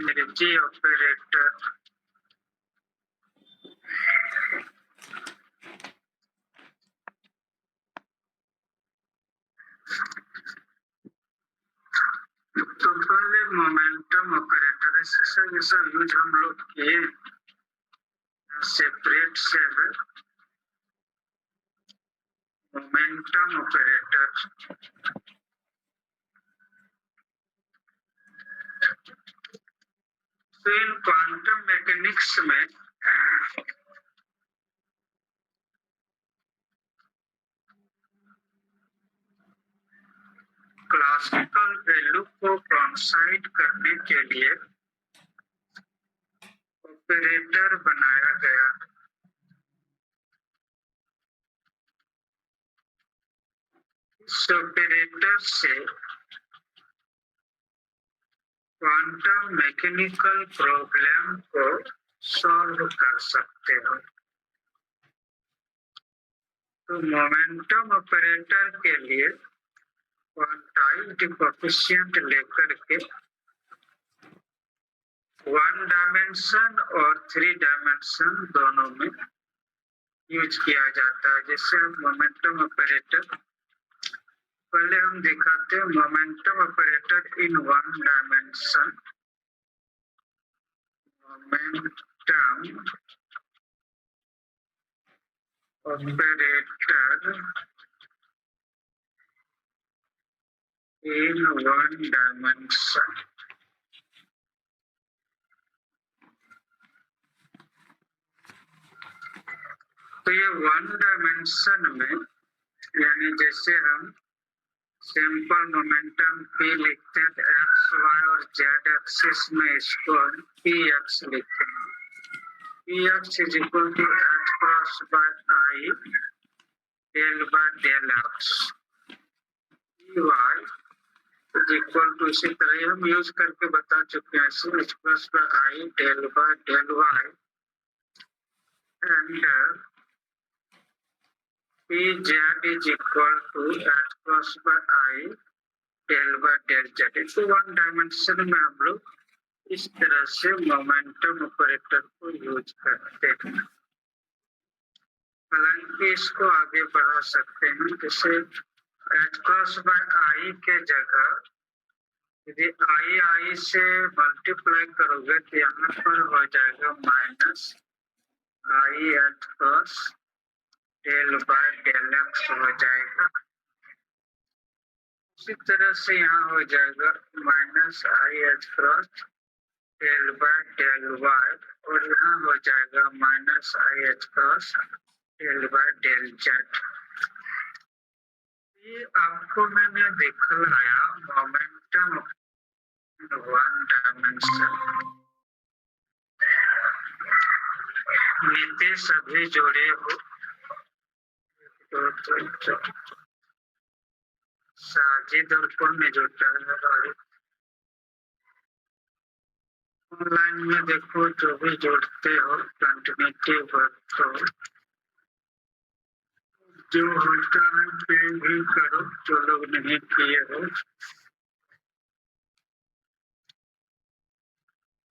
Energy operator तो पहले momentum operator ये सब यूज हम लोग किए सेपरेट से है मोमेंटम ऑपरेटर। तो इन क्वांटम मैकेनिक्स में क्लासिकल वैल्यू को कॉन्साइड करने के लिए ऑपरेटर बनाया गया। इस ऑपरेटर से क्वांटम मैकेनिकल प्रॉब्लम को सॉल्व कर सकते हो। तो मोमेंटम ऑपरेटर के लिए क्वांटाइज्ड कोएफिशिएंट लेकर के 1 डायमेंशन और 3 डायमेंशन दोनों में यूज किया जाता है। जैसे मोमेंटम ऑपरेटर पहले हम दिखाते हैं मोमेंटम ऑपरेटर इन 1 डायमेंशन। मोमेंटम ऑपरेटर इन 1 डायमेंशन। तो ये 1 डायमेंशन में यानी जैसे हम सिंपल मोमेंटम p लिखते हैं तो x, y और z एक्सिस में इसको px लिखेंगे। px is equal to h cross by i del by del x। py is equal to इसी तरह हम यूज करके बता चुके हैं h cross by i del by del y and pz is equal to h cross by I del by del z। तो 1 dimension में हम लोग इस तरह से मोमेंटम ऑपरेटर को यूज करते हैं। हालांकि इसको आगे बढ़ा सकते हैं, जैसे h क्रॉस बाय I के जगह यदि I से मल्टीप्लाई करोगे तो यहाँ पर हो जाएगा minus I h cross del by del x हो जाएगा। इसी तरह से यहाँ हो जाएगा minus i h cross del by del y और यहाँ हो जाएगा minus i h cross del by del z. ये आपको मैंने दिखाया मोमेंटम 1 डायमेंशन। नीतीश अभी जोड़े हो साजिद और पुण्य जुड़ता है। ऑनलाइन में देखो जो भी जोड़ते हो कंटिन्यूटी वर्क हो जो होता है पे भी करो, जो लोग नहीं किए हो।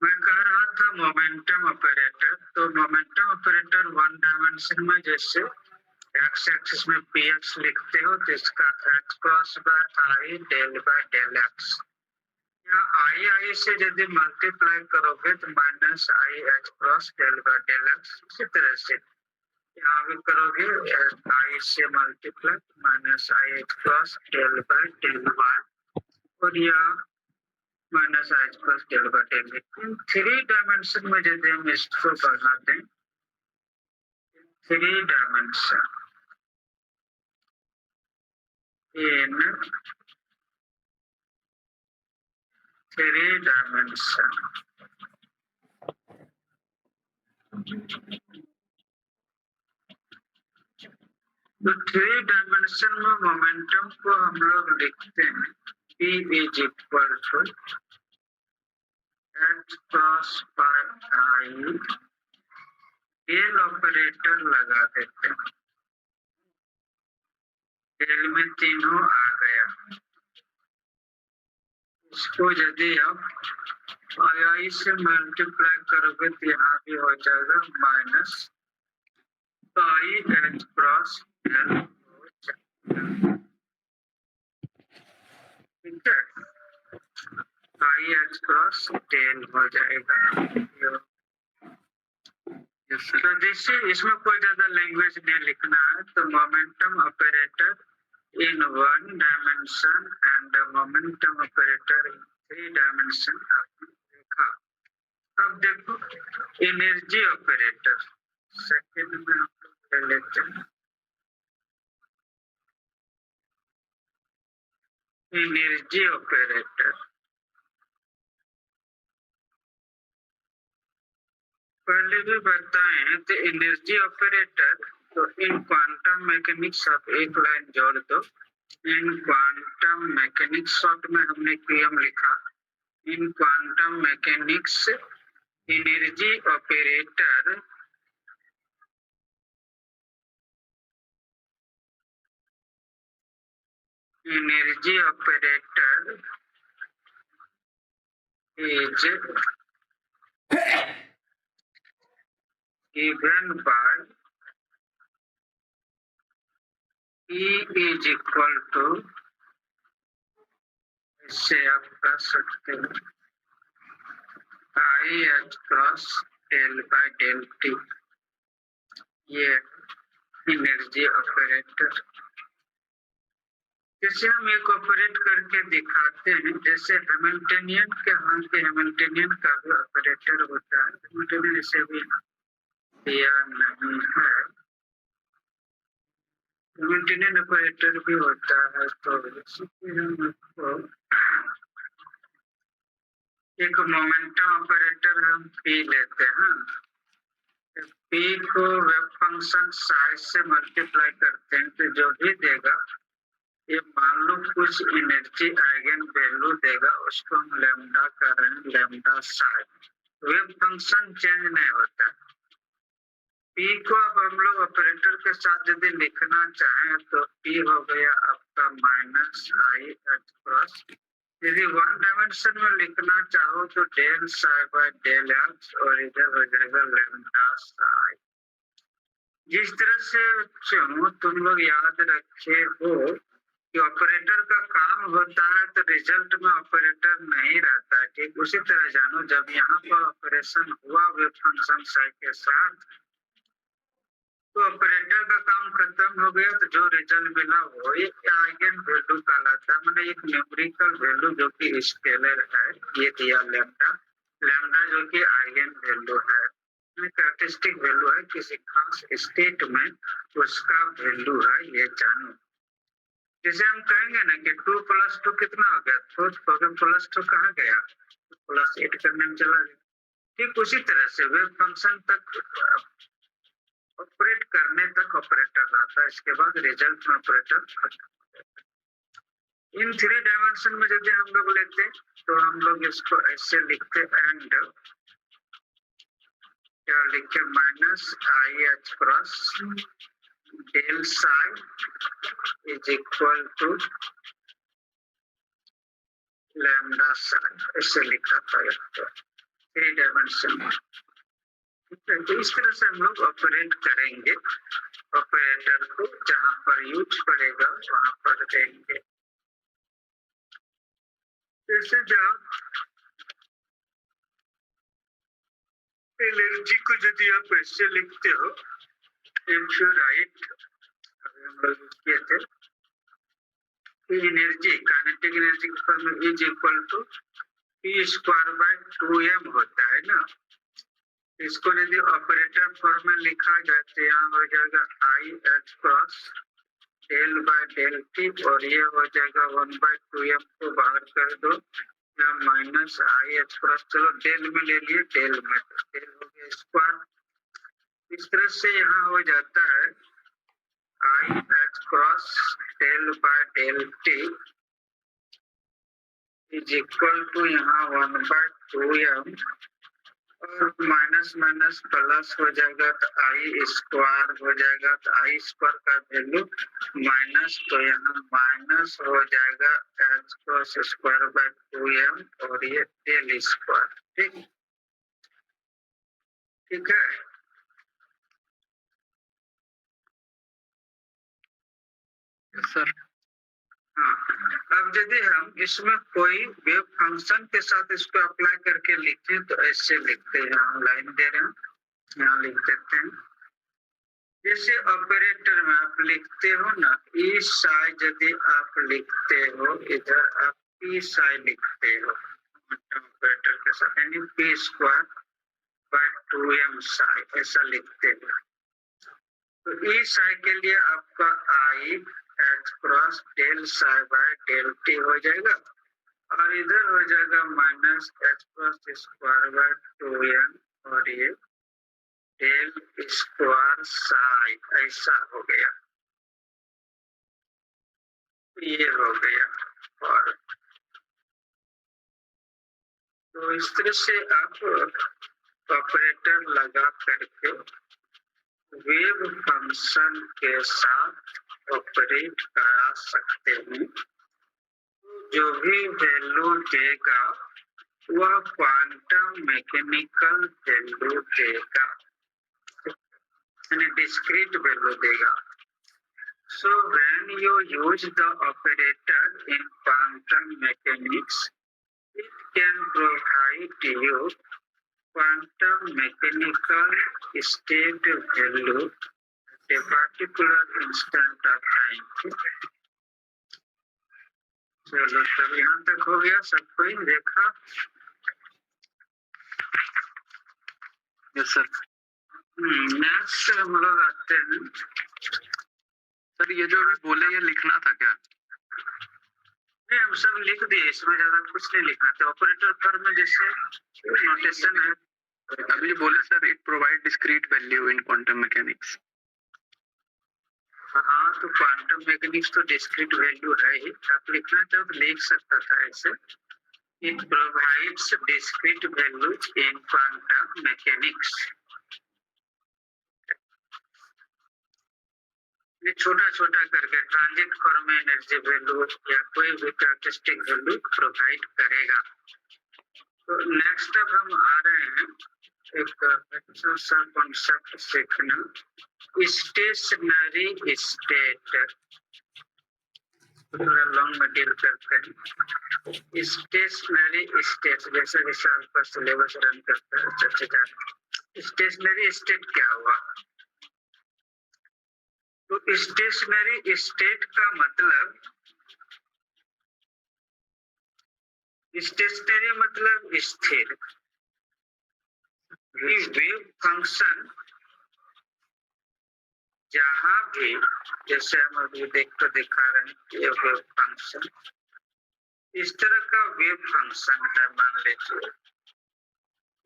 मैं कह रहा था मोमेंटम ऑपरेटर, तो मोमेंटम ऑपरेटर 1 डायमेंशन में जैसे एक्स एक्सिस में px लिखते हो तो इसका h cross by i del by del x। यहाँ i से यदि मल्टीप्लाई करोगे तो minus i h cross del by del x। इसी तरह से यहाँ भी करोगे i से multiply minus i h cross del by del y और यह minus i h cross del by del x। 3 dimension में यदि हम इसको बढ़ाते हैं 3 डायमेंशन in 3 डायमेंशन तो 3 डायमेंशन में मोमेंटम को हम लोग लिखते हैं p is equal to h cross by i del operator लगा देते हैं। डेल में तीनों आ गया। इसको यदि आप आई से मल्टीप्लाई करोगे तो यहाँ भी हो जाएगा minus i h cross L हो जाएगा। ठीक है, आई एच क्रॉस डेल हो जाएगा। तो जैसे इसमें कोई ज्यादा लैंग्वेज नहीं लिखना है, तो momentum operator in one dimension and the momentum operator in 3 dimension आपने देखा। अब देखो एनर्जी ऑपरेटर, सेकंड में हम लोग ले लेते हैं एनर्जी ऑपरेटर। पहले भी बताएं तो एनर्जी ऑपरेटर, तो इन क्वांटम मैकेनिक्स आप एक लाइन जोड़ दो। इन क्वांटम मैकेनिक्स शॉर्ट में हमने क्यूएम लिखा। इन quantum mechanics energy operator is given by E is equal to, इससे आप कह सकते हैं i h cross del by del t. ये एनर्जी ऑपरेटर। जैसे हम एक ऑपरेट करके दिखाते हैं, जैसे हैमिल्टनियन के हाल के हैमिल्टनियन का भी ऑपरेटर होता है। हैमिल्टनियन इसे भी दिया नहीं है, हैमिल्टनियन ऑपरेटर भी होता है। तो हम एक मोमेंटम ऑपरेटर हम पी लेते हैं। पी को वेव फंक्शन साइज से मल्टीप्लाई करते हैं तो जो भी देगा, ये मान लो कुछ एनर्जी आइगन वैल्यू देगा, उसको हम लैम्डा कर रहे हैं, lambda size. Wave function change नहीं होता। पी को अब हम लोग ऑपरेटर के साथ यदि लिखना चाहें तो पी हो गया आपका माइनस आई एच क्रॉस। यदि वन डायमेंशन में लिखना चाहो तो del psi by del x, और इधर हो जाएगा लैम्डा साई। जिस तरह से बच्चों तुम लोग याद रखे हो कि ऑपरेटर का काम होता है तो रिजल्ट में ऑपरेटर नहीं रहता है, ठीक उसी तरह जानो जब यहाँ पर ऑपरेशन हुआ वेव फंक्शन साई के साथ, तो ऑपरेटर का काम खत्म हो गया, तो जो रिजल्ट मिला वो एक आइगन वैल्यू कहलाता है, मतलब एक न्यूमेरिकल वैल्यू जो कि स्केलर है। ये दिया लैम्डा, लैम्डा जो कि आइगन वैल्यू है, कैरेक्टरिस्टिक वैल्यू है, किसी खास स्टेट में उसका वैल्यू है, ये जानो। जैसे हम कहेंगे ना कि 2 + 2 कितना हो गया, तो +2 कहाँ गया, +8 करने में चला गया। ठीक उसी तरह से वेव फंक्शन तक ऑपरेट करने तक ऑपरेटर रहता है, इसके बाद रिजल्ट में ऑपरेटर खत्म हो जाता है। इन 3 डायमेंशन में यदि हम लोग लेते हैं तो हम लोग इसको ऐसे लिखते एंड क्या लिखे, minus i h cross del psi is equal to lambda psi, ऐसे लिखा था 3 डायमेंशन में। तो इस तरह से हम लोग ऑपरेट करेंगे ऑपरेटर को, जहां पर यूज पड़ेगा वहां पर देंगे। जैसे जब एनर्जी को यदि आप ऐसे लिखते हो, इफ यू राइट, अभी हम लोग किए थे एनर्जी, काइनेटिक एनर्जी की formula is equal to P² / 2m होता है ना। इसको यदि ऑपरेटर फॉर्म में लिखा जाए तो यहाँ हो जाएगा i h cross del by del t, और ये हो जाएगा 1/2m को बाहर कर दो, यहाँ माइनस आई एच क्रॉस, चलो डेल में ले लिए, डेल में तो डेल हो गया स्क्वायर। इस तरह से यहाँ हो जाता है i h cross del by del t is equal to यहाँ 1/2m, और माइनस माइनस प्लस हो जाएगा तो आई स्क्वायर हो जाएगा, तो आई स्क्वायर का वैल्यू माइनस, तो यहाँ माइनस हो जाएगा H cross square by 2m और ये डेल स्क्वायर। ठीक ठीक है। सर हाँ, अब यदि हम इसमें कोई वेव फंक्शन के साथ इसको अप्लाई करके लिखें तो ऐसे लिखते हैं, हम लाइन दे रहे हैं, यहाँ लिख देते हैं। जैसे ऑपरेटर में आप लिखते हो ना, ई साई, यदि आप लिखते हो इधर आप पी साई लिखते हो ऑपरेटर के साथ, यानी P square by 2m Sai ऐसा लिखते हो। तो ई साई के लिए आपका i h cross del psi by del t हो जाएगा, और इधर हो जाएगा माइनस एच क्रॉस स्क्वायर बाय 2m और ये डेल स्क्वायर साई ऐसा हो गया, ये हो गया। और तो इस तरह से आप ऑपरेटर लगा करके वेव फंक्शन के साथ ऑपरेट करा सकते हैं। जो भी वैल्यू देगा वह क्वांटम मैकेनिकल वैल्यू देगा, यानी डिस्क्रीट वैल्यू देगा। So when you use the operator in quantum mechanics, it can provide you quantum mechanical state value at a particular instant of time. चलो तब यहाँ तक हो गया, सब कोई देखा? Yes sir. नेक्स्ट हम लोग आते हैं। सर ये जो अभी बोले ये लिखना था क्या? नहीं, हम सब लिख दिए, इसमें ज्यादा कुछ नहीं लिखना था। ऑपरेटर फॉर्म में जैसे नोटेशन है, अभी बोले sir it provide discrete value in quantum mechanics. हाँ, तो क्वांटम मैकेनिक्स तो डिस्क्रीट वैल्यू है ही, आप लिखना चाहो तो लिख सकता था ऐसे, it provides discrete value in quantum mechanics. ये छोटा छोटा करके ट्रांजिट फॉर्म में एनर्जी वैल्यू या कोई भी कैरेक्टरिस्टिक वैल्यू प्रोवाइड करेगा। तो नेक्स्ट अब हम आ रहे हैं एक अच्छा सा कॉन्सेप्ट सीखना, स्टेशनरी स्टेट। थोड़ा लॉन्ग में डील करते हैं। स्टेशनरी स्टेट जैसे जैसे आपका सिलेबस रन करता है, स्टेशनरी स्टेट क्या हुआ? तो स्टेशनरी स्टेट का मतलब, स्टेशनरी मतलब स्थिर। वेव फंक्शन जहां भी, जैसे हम अभी दिखा रहे हैं ये वेव फंक्शन, इस तरह का वेव फंक्शन है मान लीजिए।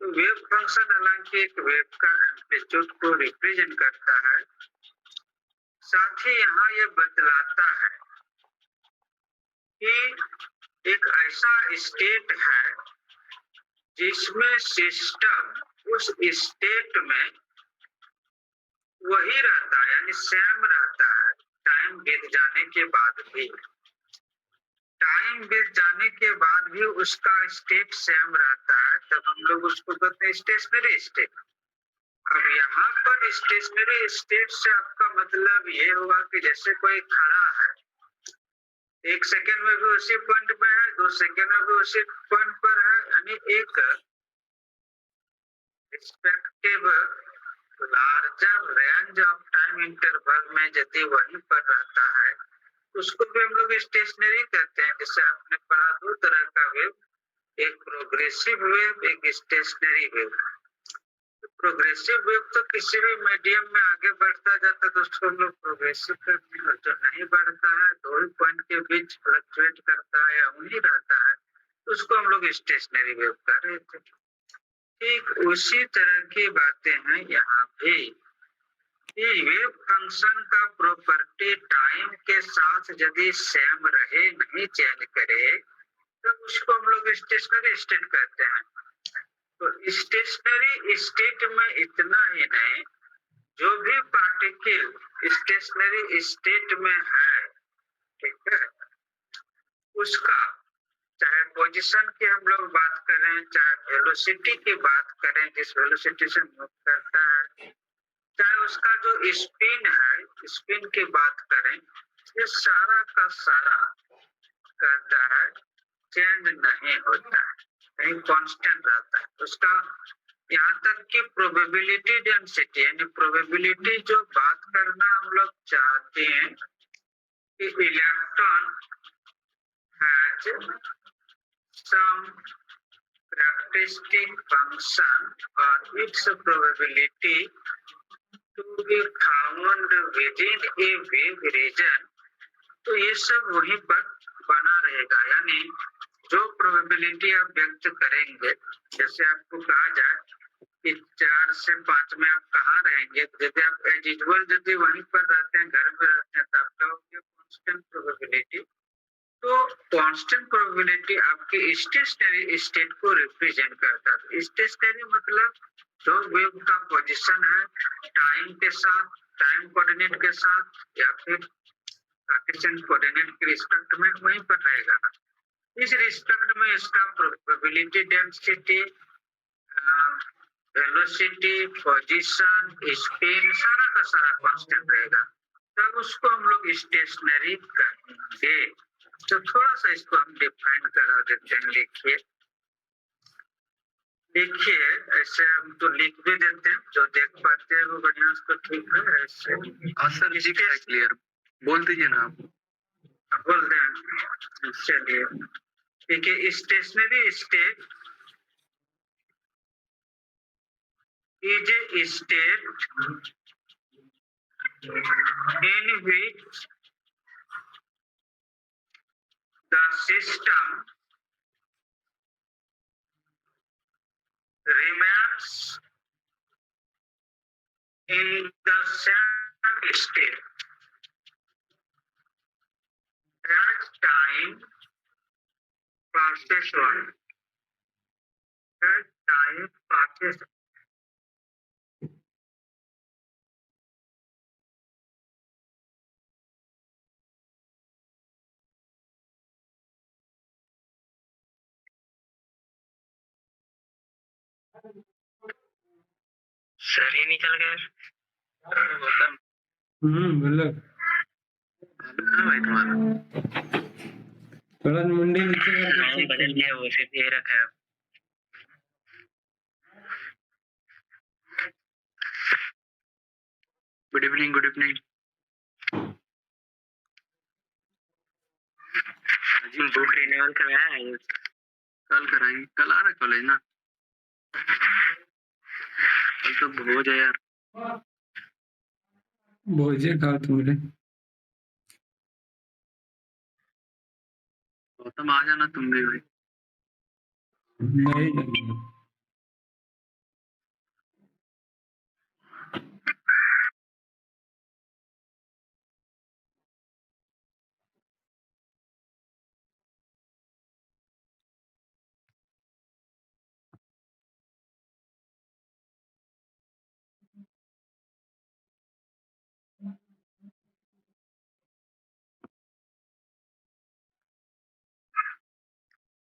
तो वेव फंक्शन हालांकि एक वेव का एम्पलीट्यूड को रिप्रेजेंट करता है, साथ ही यहाँ ये बतलाता है कि एक ऐसा स्टेट है जिसमें सिस्टम उस स्टेट में वही रहता है, यानी सेम रहता है टाइम बीत जाने के बाद भी। टाइम बीत जाने के बाद भी उसका स्टेट सेम रहता है, तब हम लोग उसको कहते हैं स्टेशनरी स्टेट। अब यहाँ पर स्टेशनरी स्टेट से आपका मतलब ये हुआ कि जैसे कोई खड़ा है, 1 सेकेंड में भी उसी पॉइंट पे है, 2 सेकेंड में भी उसी पॉइंट पर है, यानी एक respective larger range of time interval में यदि वहीं पर रहता है, उसको भी हम लोग स्टेशनरी कहते हैं। जैसे आपने पढ़ा 2 तरह का वेव, एक प्रोग्रेसिव वेव, एक स्टेशनरी वेव। प्रोग्रेसिव वेव तो किसी भी मीडियम में आगे बढ़ता जाता है तो उसको हम लोग प्रोग्रेसिव कहते हैं, और जो नहीं बढ़ता है, 2 पॉइंट के बीच फ्लक्चुएट करता है या वहीं रहता है, तो उसको हम लोग स्टेशनरी वेव कह रहे थे। ठीक उसी तरह की बातें हैं यहाँ भी, वेव फंक्शन का प्रॉपर्टी टाइम के साथ यदि सेम रहे, नहीं चेंज करे, तो उसको हम लोग स्टेशनरी स्टेट कहते हैं। तो स्टेशनरी स्टेट में इतना ही नहीं, जो भी पार्टिकल स्टेशनरी स्टेट में है, ठीक है, उसका चाहे पोजीशन की हम लोग बात करें, चाहे वेलोसिटी की बात करें, जिस वेलोसिटी से मूव करता है, चाहे उसका जो स्पिन है, स्पिन की बात करें, ये सारा का सारा कहता है चेंज नहीं होता है, कहीं कांस्टेंट रहता है उसका। यहाँ तक कि प्रोबेबिलिटी डेंसिटी यानी प्रोबेबिलिटी जो बात करना हम लोग चाहते हैं कि electron has some characteristic function or its probability to be found within a wave region, तो ये सब वहीं पर बना रहेगा। यानी जो प्रोबेबिलिटी आप व्यक्त करेंगे, जैसे आपको कहा जाए कि 4 से 5 में आप कहाँ रहेंगे, यदि आप एज यूजुअल यदि वहीं पर रहते हैं, घर में रहते हैं, तो आपका कांस्टेंट प्रोबेबिलिटी। तो कांस्टेंट प्रोबेबिलिटी आपकी स्टेशनरी स्टेट को रिप्रेजेंट करता है। स्टेशनरी मतलब जो वेव का पोजीशन है टाइम के साथ, टाइम कोऑर्डिनेट के साथ या फिर कार्टेशियन कोऑर्डिनेट के रिस्पेक्ट में वहीं पर रहेगा। इस रिस्पेक्ट में इसका probability density, velocity, position, spin सारा का सारा कांस्टेंट रहेगा, तब उसको हम लोग स्टेशनरी कहेंगे। तो थोड़ा सा इसको हम डिफाइन करा देते हैं। लिखिए देखिए, ऐसे हम तो लिख भी देते हैं, जो देख पाते हैं वो बढ़िया उसको ठीक है। ऐसे सर जी क्लियर बोल दीजिए ना आप। बोल दें, चलिए ठीक है। Stationery state is a state in which the system remains in the same state as time passes on. As time passes sir ही निकल गए। बोलो भाई तुम्हारा थोड़ा मुंडी नीचे नाम बदल गया, वो सिर्फ ये रखा है। Good evening. Good evening. Book renewal करवाया है? कल कराएंगे, कल आ रहा है कॉलेज ना। कल तो भोज है यार। भोजे खाओ तुमरे। गौतम आ जाना तुम भी भाई। नहीं जाना।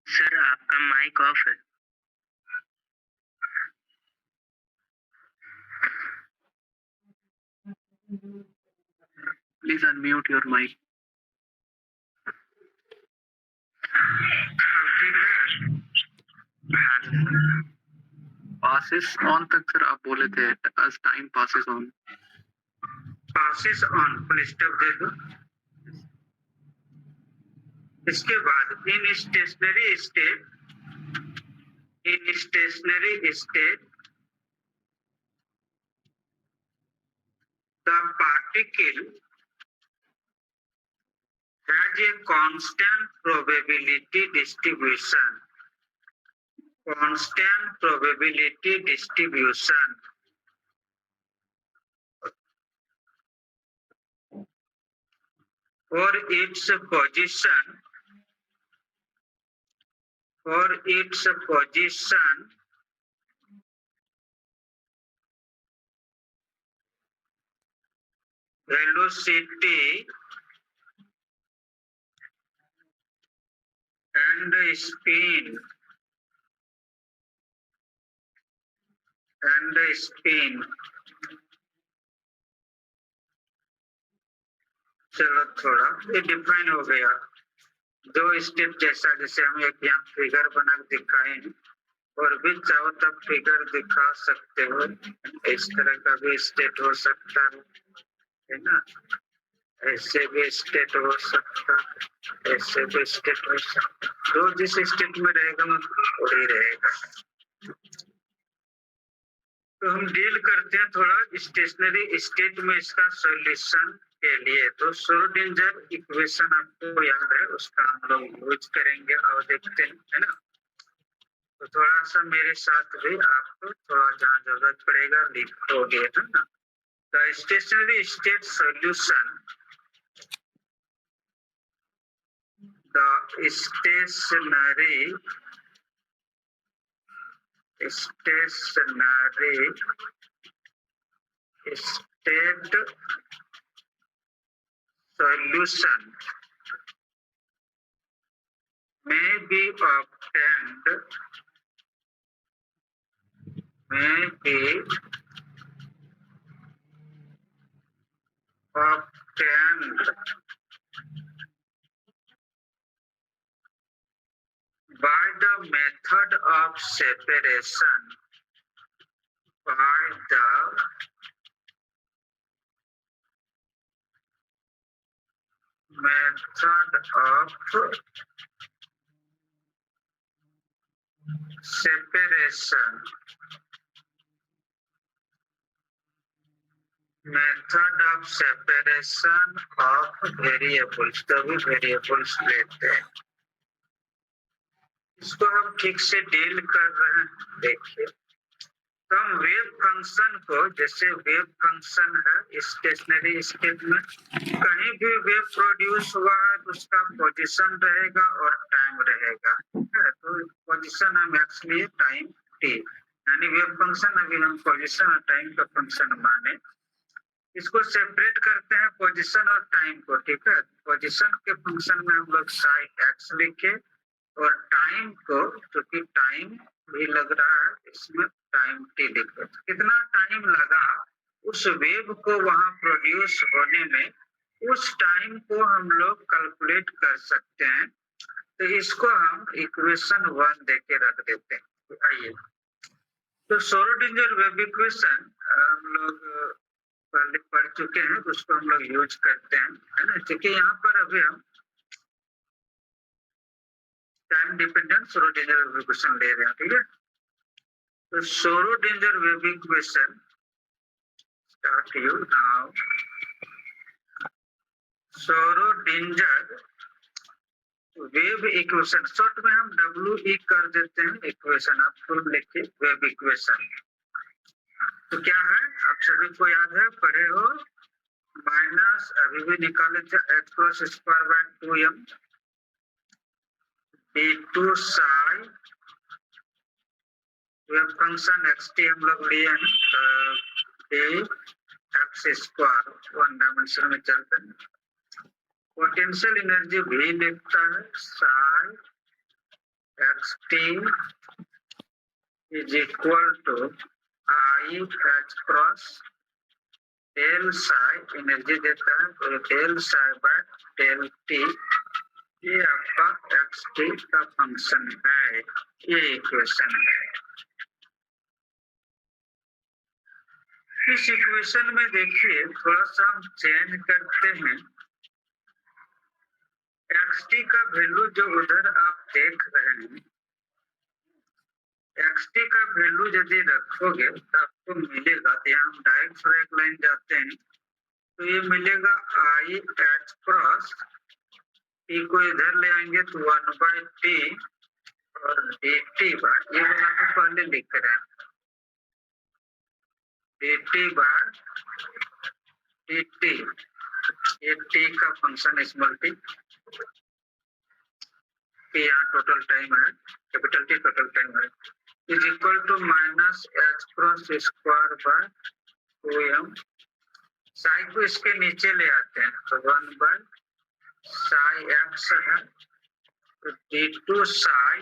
सर आपका माइक ऑफ है। Please unmute your mike. Passes on तक सर आप बोले थे, as time passes on. Passes on full stop दे दो। इसके बाद in stationary state the particle has a constant probability distribution. Constant probability distribution. For its position velocity and spin चलो थोड़ा ये डिफाइन हो गया। दो स्टेप जैसा, जैसे हम एक यहाँ फिगर बना दिखाए हैं, और भी चाहो तब फिगर दिखा सकते हो। इस तरह का भी स्टेट हो सकता है ना, ऐसे भी स्टेट हो सकता है, ऐसे भी स्टेट हो सकता है। जो जिस स्टेट में रहेगा वही रहेगा। तो हम डील करते हैं थोड़ा स्टेशनरी स्टेट में इसका सॉल्यूशन के लिए। तो श्रोडिंगर इक्वेशन आपको याद है, उसका हम लोग यूज करेंगे और देखते हैं, है ना। तो थोड़ा सा मेरे साथ भी आपको थोड़ा जहाँ जरूरत पड़ेगा लिखोगे, है ना। The stationary state solution, the stationary state solution may be obtained by the method of separation, method of separation of variables। तभी वेरिएबल्स लेते हैं, इसको हम ठीक से डील कर रहे हैं। देखिए, तो हम वेव फंक्शन को, जैसे वेव फंक्शन है स्टेशनरी स्टेट में, कहीं भी वेव प्रोड्यूस हुआ है तो उसका पोजीशन रहेगा और टाइम रहेगा, ठीक है। तो पोजीशन हम एक्स लिए, टाइम टी, यानी वेव फंक्शन अभी हम पोजीशन और टाइम का फंक्शन माने। इसको सेपरेट करते हैं पोजीशन और टाइम को, ठीक है। पोजीशन के फंक्शन में हम लोग साई एक्स लिखे, और टाइम को, क्योंकि टाइम भी लग रहा है इसमें, टाइम टी लिखे। कितना टाइम लगा उस वेव को वहां प्रोड्यूस होने में, उस टाइम को हम लोग कैलकुलेट कर सकते हैं। तो इसको हम इक्वेशन 1 देके रख देते हैं। तो आइए, तो श्रोडिंगर वेव इक्वेशन हम लोग पहले पढ़ चुके हैं, उसको हम लोग यूज करते हैं, है ना। क्योंकि यहाँ पर अभी हम time dependent Schrodinger wave equation ले रहे हैं, ठीक है। तो Schrodinger wave equation, start you now. Schrodinger wave equation, short में हम WE कर देते हैं इक्वेशन, आप फुल लिखिए वेव इक्वेशन। तो क्या है, आप सभी को याद है, पढ़े हो, माइनस अभी भी निकाले थे h cross square by 2m d2 psi, wave function xt हम लोग लिए हैं, एक्स स्क्वायर 1 डायमेंशन में चलते हैं। पोटेंशियल एनर्जी भी लिखता है, psi xt is equal to I h cross del psi, energy देता है तो del psi by del t, ये आपका xt का फंक्शन है, ये इक्वेशन है। इस इक्वेशन में देखिए थोड़ा सा हम चेंज करते हैं। xt का वैल्यू जो उधर आप देख रहे हैं, xt का वैल्यू यदि रखोगे तो आपको मिलेगा, यहाँ हम डायरेक्ट फॉर एक लाइन जाते हैं तो ये मिलेगा I h क्रॉस t को इधर ले आएंगे तो 1 बाय टी और dt बाय, ये वाला तो पहले लिख रहे हैं, dt बाय dt, ये t का फंक्शन स्मॉल t, यहाँ टोटल टाइम है, कैपिटल T टोटल टाइम है, is equal to minus h cross square by 2m psi को इसके नीचे ले आते हैं तो 1/साई x है तो d2 psi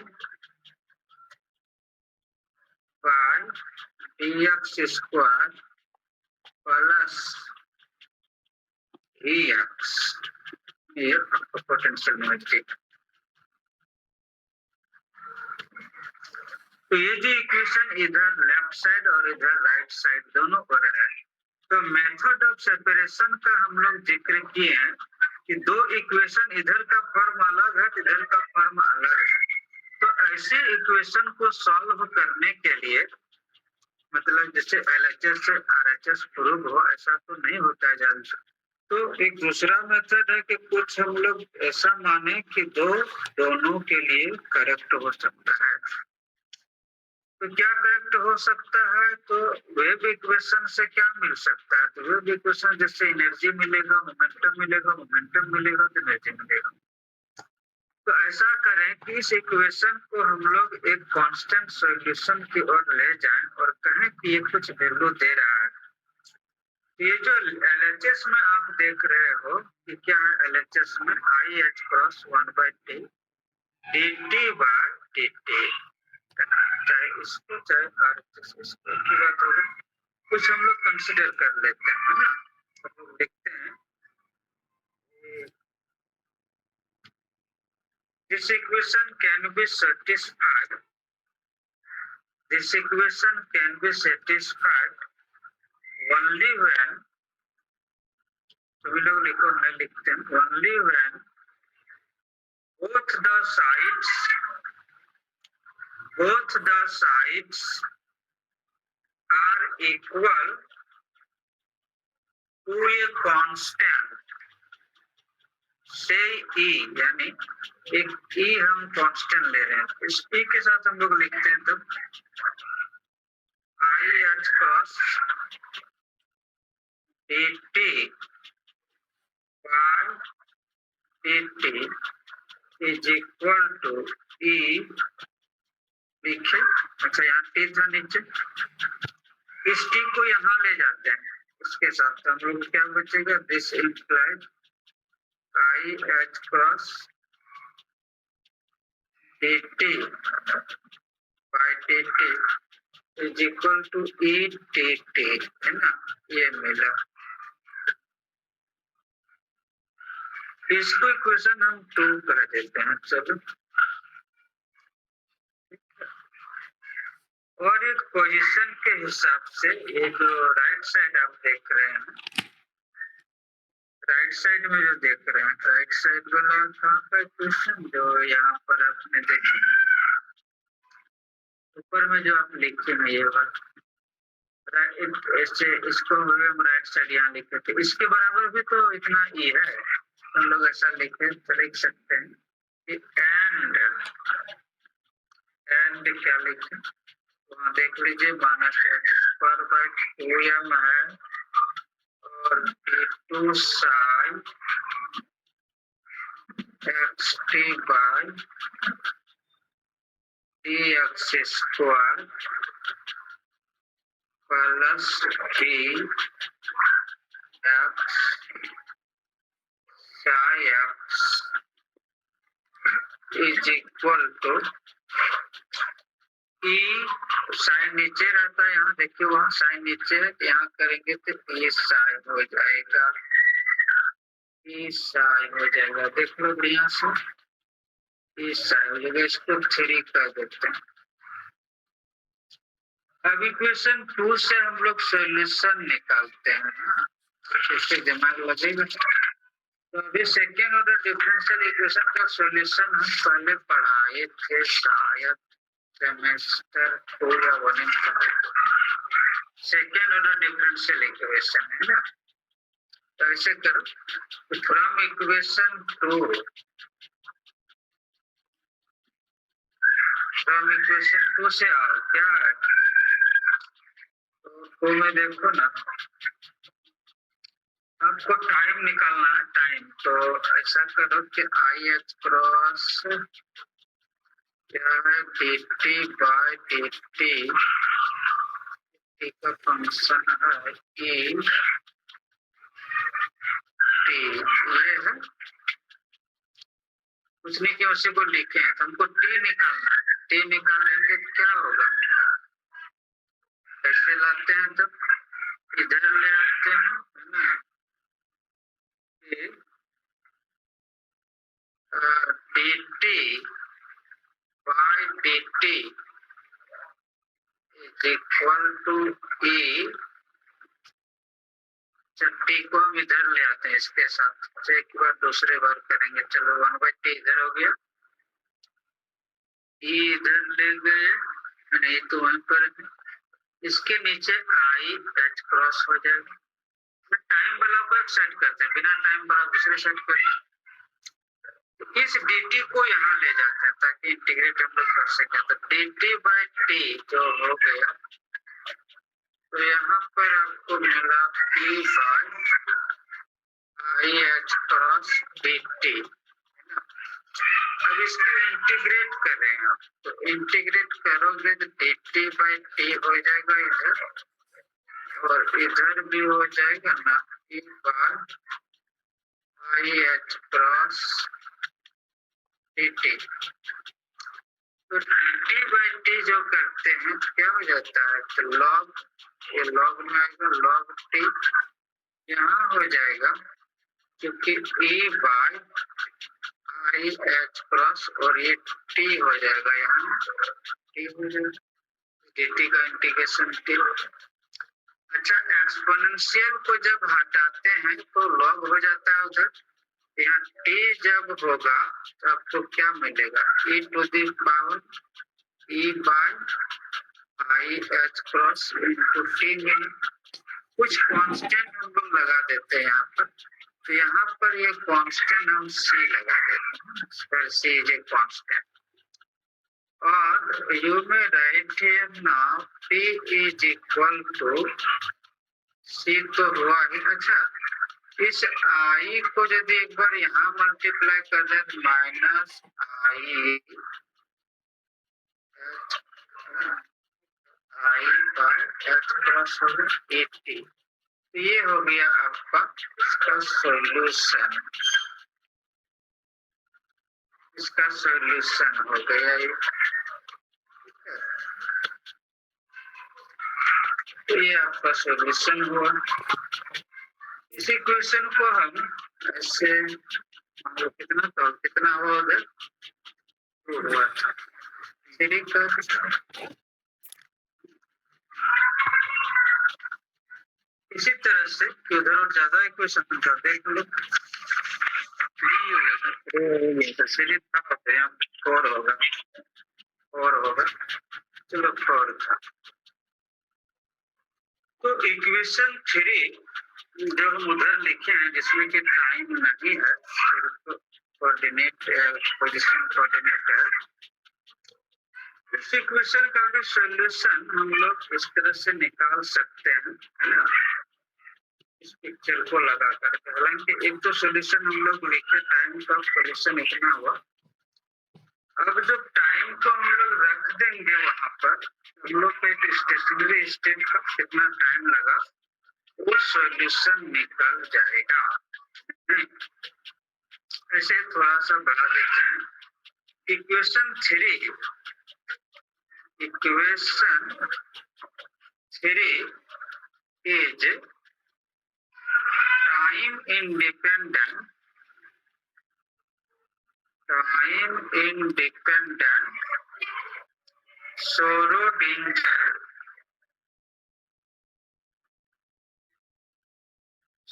by dx square plus dx, ये पोटेंशियल मिलती। तो ये जो इक्वेशन इधर लेफ्ट साइड और इधर राइट साइड दोनों हो रहे हैं, तो मेथड ऑफ सेपरेशन का हम लोग जिक्र किए हैं कि दो इक्वेशन इधर का फॉर्म अलग है, इधर का फॉर्म अलग है। तो ऐसे इक्वेशन को सॉल्व करने के लिए मतलब जैसे LHS से RHS प्रूव हो ऐसा तो नहीं होता है जल्द। तो एक दूसरा मेथड है कि कुछ हम लोग ऐसा माने कि दोनों के लिए करेक्ट हो सकता है। तो क्या करेक्ट हो सकता है? तो वेव इक्वेशन से क्या मिल सकता है? तो वेव इक्वेशन जैसे एनर्जी मिलेगा, मोमेंटम मिलेगा, मोमेंटम मिलेगा तो एनर्जी मिलेगा। तो ऐसा करें कि इस इक्वेशन को हम लोग एक कांस्टेंट सॉल्यूशन की ओर ले जाएं और कहें कि ये कुछ वैल्यू दे रहा है। ये जो LHS में आप देख रहे हो कि क्या है, LHS में IH cross 1/T dt by dt, चाहे इसको चाहे RHS इसको की बात होगी, कुछ हम लोग कंसिडर कर लेते हैं, है ना। तो हम देखते हैं this equation can be satisfied, this equation can be satisfied only when, सभी लोग लिखो, मैं लिखते हैं, only when both the sides are equal to a constant, say E, यानी एक E हम कांस्टेंट ले रहे हैं, इस E के साथ हम लोग लिखते हैं तो IH cross dt by dt is equal to E लिखे। अच्छा यहाँ T था नीचे, इस T को यहाँ ले जाते हैं इसके साथ, तो हम लोग क्या बचेगा, this implies IH cross dt by dt is equal to ETT, है ना, ये मिला। इसको इक्वेशन हम 2 कह देते हैं, चलो। और एक पोजीशन के हिसाब से ये जो राइट साइड आप देख रहे हैं, राइट साइड में जो देख रहे हैं, राइट साइड वाला कहाँ का इक्वेशन जो यहाँ पर आपने देखे ऊपर में जो आप लिखे हैं ये वाला, ऐसे इसको हम राइट साइड यहाँ लिखे थे, इसके बराबर भी तो इतना ई है, हम लोग ऐसा लिखे तो लिख सकते हैं कि एंड क्या लिखे, वहाँ देख लीजिए माइनस x² है और d2 psi xt by dx square plus dx psi x is equal to E, psi नीचे रहता है, यहाँ देखिए वहाँ साइन नीचे है, यहाँ करेंगे तो E साइन हो जाएगा, E साइन हो जाएगा, देख लो बढ़िया से, E साइन हो जाएगा, इसको 3 कर देते हैं। अब इक्वेशन 2 से हम लोग सॉल्यूशन निकालते हैं ना, इससे दिमाग लगेगा। तो अभी सेकेंड ऑर्डर डिफरेंशियल इक्वेशन का सॉल्यूशन हम पहले पढ़ाए थे शायद सेमेस्टर 2 या 1 में, सेकेंड ऑर्डर डिफरेंशियल इक्वेशन है ना। तो ऐसे करो, फ्रॉम इक्वेशन 2 से आओ, क्या है तो में देखो ना, आपको टाइम निकालना है, टाइम, तो ऐसा करो कि IH क्रॉस क्या है dt बाय dt का फंक्शन है E टी ये है, उसने की उसी को लिखे हैं, तो हमको टी निकालना है। टी निकालेंगे तो क्या होगा, कैसे लाते हैं, तो इधर ले आते हैं, है ना, d t by d t is equal to e. T को हम इधर ले आते हैं इसके साथ, तो एक बार दूसरे बार करेंगे। चलो 1/t इधर हो गया, ई इधर ले गए, नहीं तो वहीं पर है। इसके नीचे आई एच क्रॉस हो जाएगा। टाइम वाला को एक सेट करते हैं, बिना टाइम वाला दूसरे सेट करते हैं। इस dt को यहाँ ले जाते हैं ताकि इंटीग्रेट हम लोग कर सकें। तो dt बाई टी जो हो गया, तो यहाँ पर आपको मिला e by i h cross dt। अब इसको इंटीग्रेट कर रहे हैं आप, तो इंटीग्रेट करोगे तो dt बाई टी हो जाएगा इधर, और इधर भी हो जाएगा ना, e by i h cross dt। तो dt बाई टी जो करते हैं क्या हो जाता है, तो लॉग, ये लॉग में आएगा, लॉग टी यहाँ हो जाएगा, क्योंकि e by i h cross, और ये टी हो जाएगा, यहाँ टी हो जाएगा, dt का इंटीग्रेशन टी। अच्छा, एक्सपोनेंशियल को जब हटाते हैं तो लॉग हो जाता है उधर, यहाँ t जब होगा तो आपको क्या मिलेगा, e to the power e by i h cross into t मिले। कुछ कांस्टेंट हम लोग लगा देते हैं यहाँ पर, तो यहाँ पर ये कांस्टेंट हम c लगा देते हैं, फिर c इज ए कांस्टेंट। और यू में right here now p is equal to c तो हुआ ही। अच्छा, इस आई को यदि एक बार यहाँ मल्टीप्लाई कर दें तो minus I by H cross होगा 80। तो ये हो गया आपका इसका सॉल्यूशन, इसका सॉल्यूशन हो गया ये। तो ये आपका सॉल्यूशन हुआ। इस इक्वेशन को हम ऐसे, कितना था, कितना हुआ उधर, हुआ था 3 का। इसी तरह से उधर और ज्यादा इक्वेशन था, देख लो, 3 होगा, 3 था, 4 होगा, 4 होगा, चलो 4 था। तो इक्वेशन 3 जो हम उधर लिखे हैं जिसमें कि टाइम नहीं है, कोऑर्डिनेट पोजीशन कोऑर्डिनेट है, इस इक्वेशन का भी सॉल्यूशन हम लोग इस तरह से निकाल सकते हैं, है ना, इस पिक्चर को लगा कर। हालांकि एक तो सॉल्यूशन हम लोग लिखे, टाइम का सॉल्यूशन इतना हुआ। अब जो टाइम को हम लोग रख देंगे वहां पर, हम लोग को एक स्टेशनरी स्टेट का कितना टाइम लगा वो सॉल्यूशन निकल जाएगा। ऐसे थोड़ा सा बढ़ा देते हैं। Equation 3 is time independent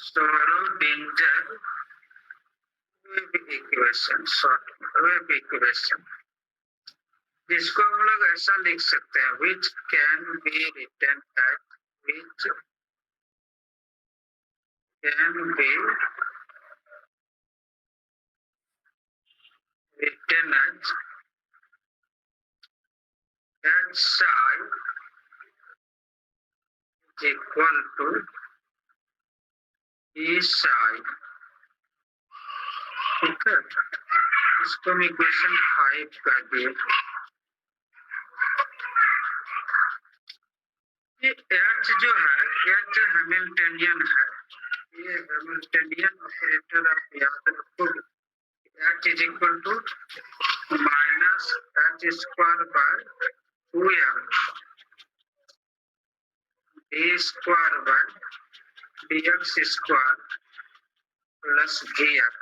Schrödinger wave equation, जिसको हम लोग ऐसा लिख सकते हैं, which can be written as h psi is equal to e psi। ठीक है, इसको हम इक्वेशन 5 कर दिए। ये h जो है, h हैमिल्टनियन है, ये हैमिल्टनियन ऑपरेटर आप याद रखोगे, h is equal to minus h square by 2m d square by dx square plus vx,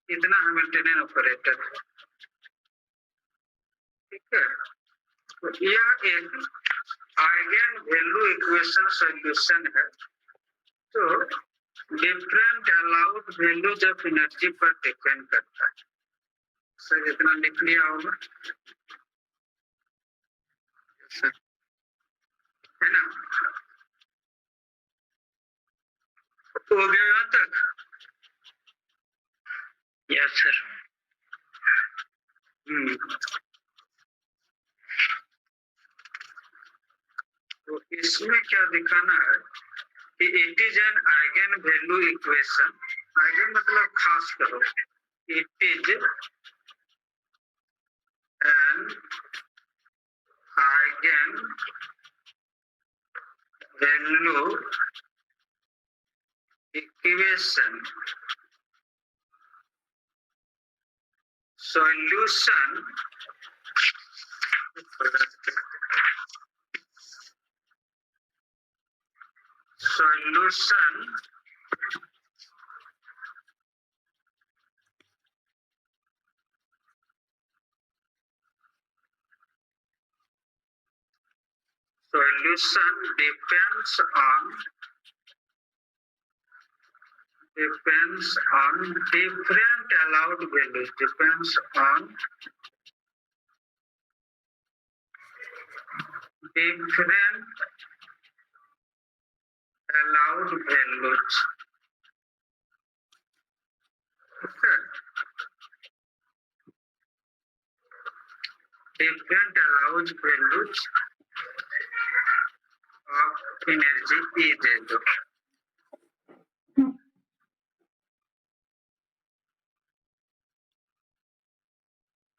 इतना हैमिल्टनियन ऑपरेटर है। ठीक है, तो यह एक आइगन वैल्यू इक्वेशन सॉल्यूशन है। तो different allowed values of energy पर डिपेंड करता है। सर इतना लिख लिया होगा, सर है ना? हो गया यहाँ तक? Yes sir. तो इसमें क्या दिखाना है कि it is an eigen value equation. Eigen मतलब खास करो, it is an eigen value equation solution depends on different allowed values, depends on different allowed values. Okay. Different allowed values of energy E दे दो।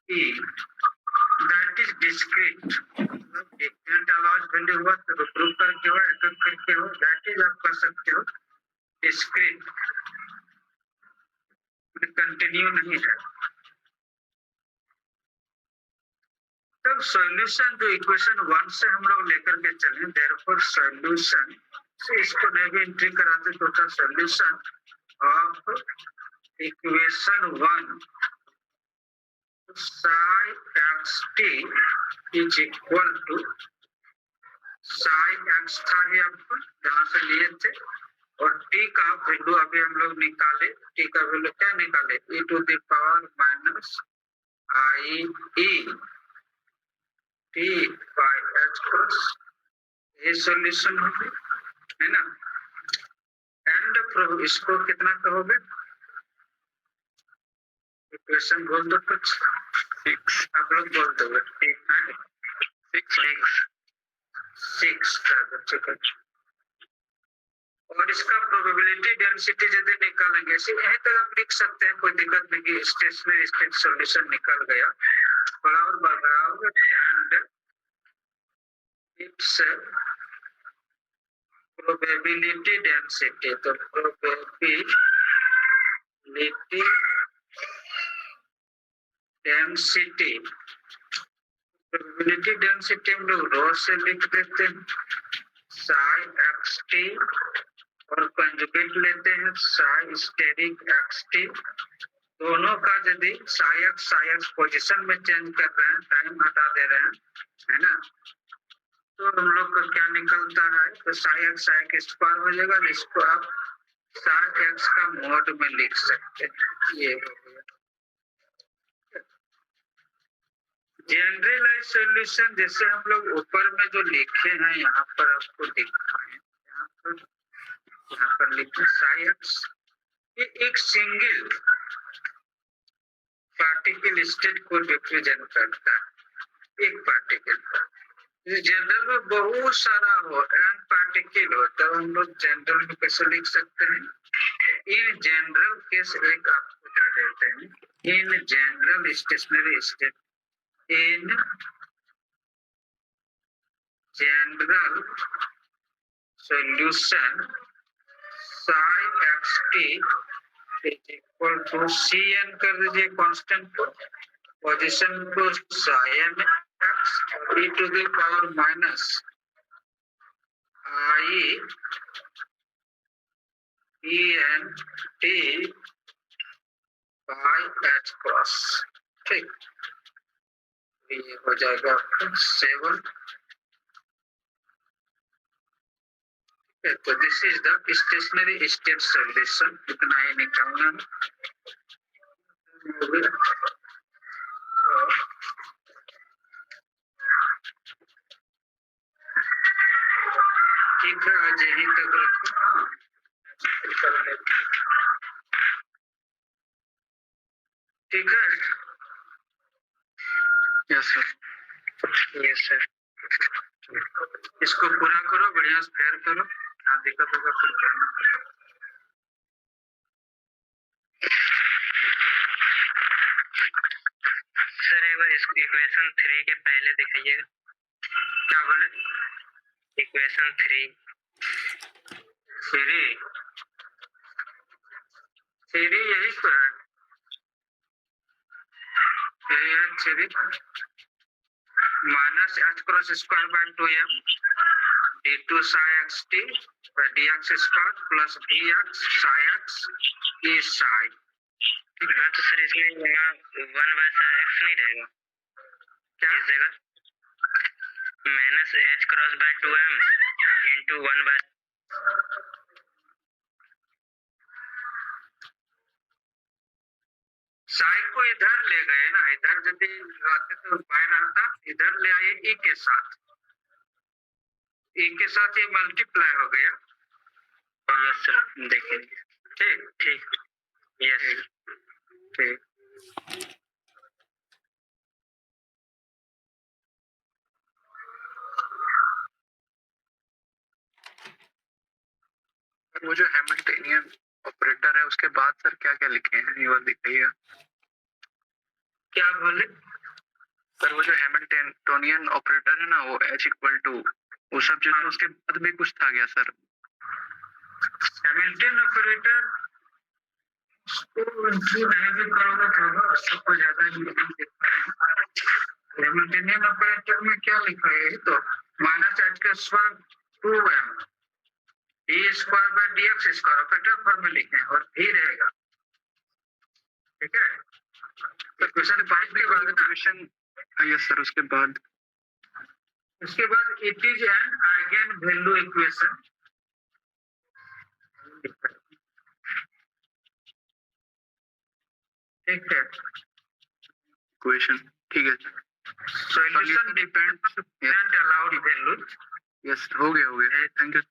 E that is discrete, different allowed value हुआ तो group करके हो, एक करके हो, that is आप कर सकते हो discrete, कंटिन्यू नहीं है। तब सॉल्यूशन जो इक्वेशन 1 से हम लोग लेकर के चले, देयरफॉर सॉल्यूशन से इसको नहीं भी एंट्री कराते तो था solution of equation 1 psi xt is equal to psi x था ही आपको जहां से लिए थे, और t का वैल्यू अभी हम लोग निकाले। t का वैल्यू क्या निकाले? e to the power minus i e t by h plus, ये सॉल्यूशन है ना। एंड इसको कितना कहोगे? इक्वेशन बोल दो कुछ, 6 आप लोग बोल दोगे 6 कर दो, ठीक है। और इसका प्रोबेबिलिटी डेंसिटी यदि निकालेंगे, यहीं तक आप लिख सकते हैं, कोई दिक्कत नहीं कि स्टेशनरी स्टेट सॉल्यूशन निकल गया, थोड़ा और बढ़ाओगे एंड इट्स प्रोबेबिलिटी डेंसिटी। तो प्रोबेबिलिटी डेंसिटी, प्रोबेबिलिटी डेंसिटी हम लोग रो से लिख देते हैं psi xt, और कंजुगेट लेते हैं psi स्टेरिक xt। दोनों का यदि psi x पोजीशन में चेंज कर रहे हैं, टाइम हटा दे रहे हैं, है ना, तो हम लोग का क्या निकलता है? तो psi x स्क्वायर हो जाएगा। इसको आप psi x का मोड में लिख सकते हैं। ये हो गया जनरलाइज सॉल्यूशन, जैसे हम लोग ऊपर में जो लिखे हैं यहाँ पर आपको दिखाएं, यहाँ पर लिखे psi x, ये एक सिंगल पार्टिकल स्टेट को रिप्रेजेंट करता है, एक पार्टिकल। जनरल में बहुत सारा हो, एन पार्टिकल हो, तब हम लोग जनरल में कैसे लिख सकते हैं? इन जनरल केस एक आपको दे देते हैं, in general stationery state, in general solution psi xt is equal to cn कर दीजिए कांस्टेंट को, पोजीशन को psi n x e to the power minus I e n t by h cross, ठीक, ये हो जाएगा 7। तो this is the stationary state solution, इतना ही निकालना है। ठीक है, आज यहीं तक रखो। हाँ, ठीक है। Yes sir. Yes sir. इसको पूरा करो, बढ़िया से फेयर करो, हाँ दिक्कत होगा फिर करना। सर एक बार इसको इक्वेशन 3 के पहले दिखाइएगा। क्या बोले? इक्वेशन 3 यही तो है, यही है थ्री माइनस एच cross square by 2m d2 psi xt by dx square plus bx psi x e psi। हाँ तो सर इसमें यहाँ 1/x नहीं रहेगा क्या इस जगह? माइनस एच cross bye 2m into 1/, Sai को इधर ले गए ना, इधर यदि आते तो बाय रहता, इधर ले आए ई के साथ, ई के साथ ये मल्टीप्लाई हो गया। यस सर देखिए। ठीक ठीक, यस ठीक। वो जो हैमिल्टनियन ऑपरेटर है उसके बाद सर क्या क्या लिखे हैं ये बात दिखाइए। क्या बोले? सर वो जो हैमिल्टनियन ऑपरेटर है ना, वो h इक्वल टू वो सब जो है उसके बाद भी कुछ था क्या सर? हैमिल्टन ऑपरेटर नहीं भी करोगे तो सबको ज्यादा ही नहीं दिख पाएगा। हैमिल्टनियन ऑपरेटर में क्या लिखा है? तो माइनस एच के square 2m D square by dx square operator form में लिखे हैं और भी रहेगा। ठीक है, तो क्वेश्चन 5 के बाद इक्वेशन, यस सर, उसके बाद it is an eigen value equation. ठीक है, इक्वेशन ठीक है sir. Solution depends and allowed value. Yes हो गया थैंक यू।